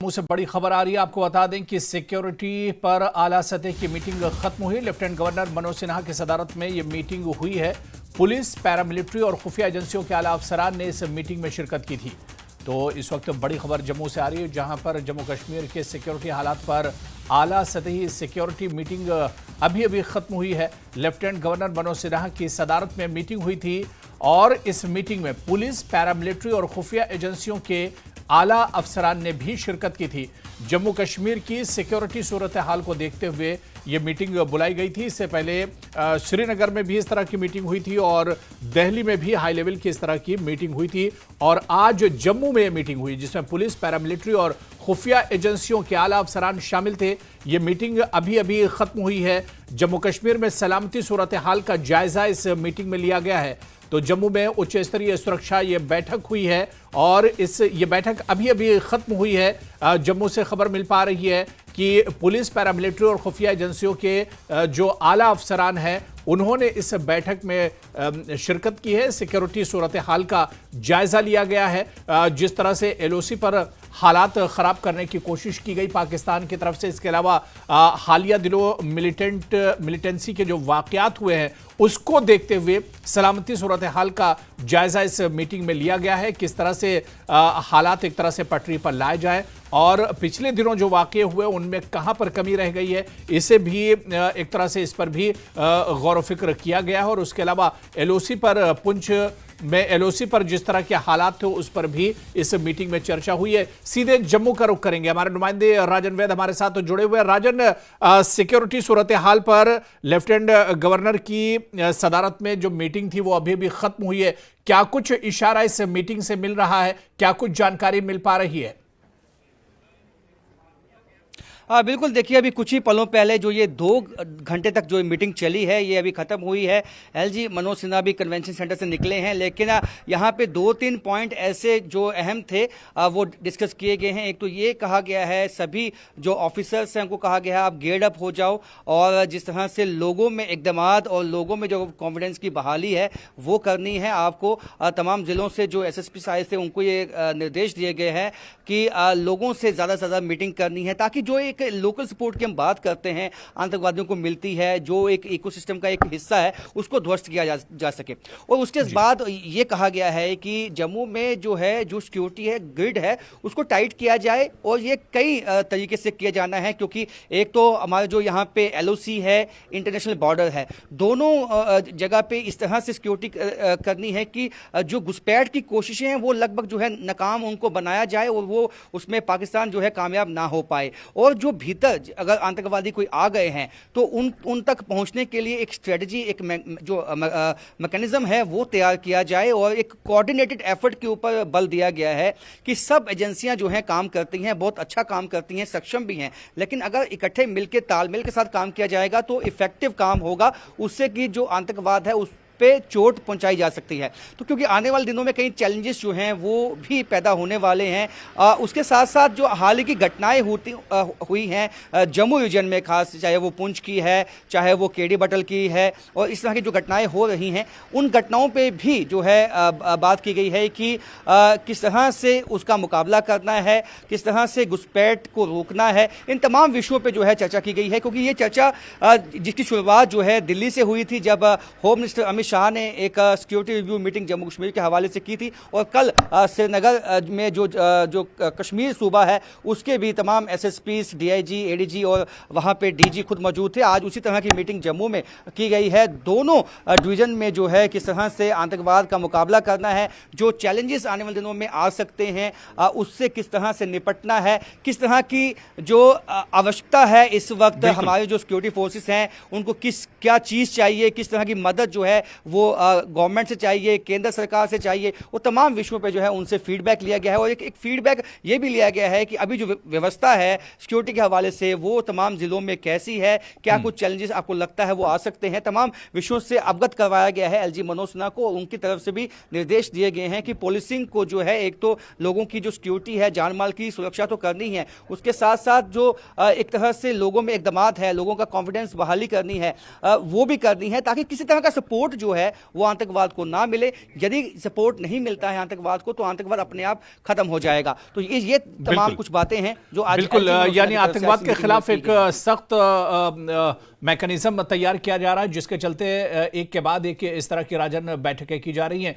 मुंह से बड़ी खबर आ रही है। आपको बता दें कि सिक्योरिटी पर आला सतह की मीटिंग खत्म हुई। लेफ्टिनेंट गवर्नर मनोज सिन्हा की सदारत में यह मीटिंग हुई है। पुलिस, पैरामिलिट्री और खुफिया एजेंसियों के आला अफसरान ने इस मीटिंग में शिरकत की थी। तो इस वक्त बड़ी खबर जम्मू से आ रही है, जहां पर जम्मू कश्मीर के सिक्योरिटी हालात पर आला सतही सिक्योरिटी मीटिंग अभी खत्म हुई है। लेफ्टिनेंट गवर्नर मनोज सिन्हा की सदारत में मीटिंग हुई थी और इस मीटिंग में पुलिस, पैरामिलिट्री और खुफिया एजेंसियों के आला अफसरान ने भी शिरकत की थी। जम्मू कश्मीर की सिक्योरिटी सूरत हाल को देखते हुए ये मीटिंग बुलाई गई थी। इससे पहले श्रीनगर में भी इस तरह की मीटिंग हुई थी और दिल्ली में भी हाई लेवल की इस तरह की मीटिंग हुई थी और आज जम्मू में यह मीटिंग हुई, जिसमें पुलिस, पैरामिलिट्री और खुफिया एजेंसियों के आला अफसरान शामिल थे। ये मीटिंग अभी खत्म हुई है। जम्मू कश्मीर में सलामती सूरत हाल का जायजा इस मीटिंग में लिया गया है। तो जम्मू में उच्च स्तरीय सुरक्षा ये बैठक हुई है और ये बैठक अभी खत्म हुई है। जम्मू से खबर मिल पा रही है कि पुलिस, पैरामिलिट्री और खुफिया एजेंसियों के जो आला अफसरान हैं उन्होंने इस बैठक में शिरकत की है। सिक्योरिटी सूरत हाल का जायजा लिया गया है। जिस तरह से एलओसी पर हालात खराब करने की कोशिश की गई पाकिस्तान की तरफ से, इसके अलावा हालिया दिनों मिलिटेंसी के जो वाकयात हुए हैं उसको देखते हुए सलामती सूरत हाल का जायजा इस मीटिंग में लिया गया है। किस तरह से हालात एक तरह से पटरी पर लाए जाए और पिछले दिनों जो वाकये हुए उनमें कहां पर कमी रह गई है, इसे भी एक तरह से इस पर भी गौर फिक्र किया गया है। और उसके अलावा एलओसी पर, पुंछ में एलओसी पर जिस तरह के हालात थे उस पर भी इस मीटिंग में चर्चा हुई है। सीधे जम्मू का रुख करेंगे, हमारे नुमाइंदे राजन वैद हमारे साथ जुड़े हुए हैं। राजन, सिक्योरिटी सूरत हाल पर लेफ्टिनेंट गवर्नर की सदारत में जो मीटिंग थी वो अभी खत्म हुई है। क्या कुछ इशारा इस मीटिंग से मिल रहा है, क्या कुछ जानकारी मिल पा रही है? बिल्कुल, देखिए अभी कुछ ही पलों पहले जो ये 2 घंटे तक जो मीटिंग चली है ये अभी ख़त्म हुई है। एलजी मनोज सिन्हा भी कन्वेंशन सेंटर से निकले हैं, लेकिन यहाँ पे 2-3 पॉइंट ऐसे जो अहम थे वो डिस्कस किए गए हैं। एक तो ये कहा गया है सभी जो ऑफिसर्स हैं उनको कहा गया है आप गेयर्ड अप हो जाओ और जिस तरह से लोगों में इक़दामात और लोगों में जो कॉन्फिडेंस की बहाली है वो करनी है आपको। तमाम ज़िलों से जो SSP आए थे उनको ये निर्देश दिए गए हैं कि लोगों से ज़्यादा से ज़्यादा मीटिंग करनी है, ताकि जो एक लोकल सपोर्ट की हम बात करते हैं आतंकवादियों को मिलती है, जो एक इकोसिस्टम का एक हिस्सा है उसको ध्वस्त किया जा सके। और उसके बाद ये कहा गया है कि जम्मू में जो है जो सिक्योरिटी है, ग्रिड है, उसको टाइट किया जाए और ये कई तरीके से किया जाना है, क्योंकि एक तो हमारे जो यहाँ पे LOC है, इंटरनेशनल बॉर्डर है, दोनों जगह पे इस तरह से सिक्योरिटी करनी है कि जो घुसपैठ की कोशिशें हैं वो लगभग जो है नाकाम उनको बनाया जाए और वो उसमें पाकिस्तान जो है कामयाब ना हो पाए। और जो भीतर अगर आतंकवादी कोई आ गए हैं तो उन तक पहुंचने के लिए एक स्ट्रेटजी, एक जो मैकेनिज्म है वो तैयार किया जाए और एक कोऑर्डिनेटेड एफर्ट के ऊपर बल दिया गया है कि सब एजेंसियां जो हैं काम करती हैं, बहुत अच्छा काम करती हैं, सक्षम भी हैं, लेकिन अगर इकट्ठे मिलकर तालमेल के साथ काम किया जाएगा तो इफेक्टिव काम होगा, उससे कि जो आतंकवाद है उस पे चोट पहुंचाई जा सकती है। तो क्योंकि आने वाले दिनों में कई चैलेंजेस जो हैं वो भी पैदा होने वाले हैं। उसके साथ साथ जो हाल ही की घटनाएं हुई हैं जम्मू रीजन में, खास चाहे वो पुंछ की है, चाहे वो केडी बटल की है, और इस तरह की जो घटनाएं हो रही हैं उन घटनाओं पे भी जो है बात की गई है कि किस तरह से उसका मुकाबला करना है, किस तरह से घुसपैठ को रोकना है। इन तमाम विषयों पर जो है चर्चा की गई है, क्योंकि ये चर्चा जिसकी शुरुआत जो है दिल्ली से हुई थी, जब होम मिनिस्टर अमित शाह ने एक security review meeting Jammu Kashmir के हवाले से की थी, और कल श्रीनगर में जो कश्मीर सूबा है उसके भी तमाम SSPs, DIG, ADG और वहां पे DG खुद मौजूद थे। आज उसी तरह की मीटिंग जम्मू में की गई है। दोनों डिवीजन में जो है किस तरह से आतंकवाद का मुकाबला करना है, जो चैलेंजेस आने वाले दिनों में आ सकते हैं उससे किस तरह से निपटना है, किस तरह की जो आवश्यकता है इस वक्त हमारे जो सिक्योरिटी फोर्सेस हैं उनको क्या चीज़ चाहिए, किस तरह की मदद जो है वो गवर्नमेंट से चाहिए, केंद्र सरकार से चाहिए, वो तमाम विषयों पे जो है उनसे फीडबैक लिया गया है। और एक फीडबैक ये भी लिया गया है कि अभी जो व्यवस्था है सिक्योरिटी के हवाले से वो तमाम जिलों में कैसी है, क्या कुछ चैलेंजेस आपको लगता है वो आ सकते हैं, तमाम विषयों से अवगत करवाया गया है LG मनोज सिन्हा को। उनकी तरफ से भी निर्देश दिए गए हैं कि पुलिसिंग को जो है, एक तो लोगों की जो सिक्योरिटी है, जान माल की सुरक्षा तो करनी है, उसके साथ साथ जो एक तरह से लोगों में इक़दामात है, लोगों का कॉन्फिडेंस बहाली करनी है वो भी करनी है, ताकि किसी तरह का सपोर्ट जो है वो आतंकवाद को ना मिले। यदि सपोर्ट नहीं मिलता है आतंकवाद को तो आतंकवाद अपने आप खत्म हो जाएगा। तो ये तमाम कुछ बातें हैं जो आज बिल्कुल, यानी आतंकवाद के खिलाफ एक एक सख्त मैकेनिज्म तैयार किया जा रहा है, जिसके चलते एक के बाद एक इस तरह की राजन बैठकें की जा रही हैं।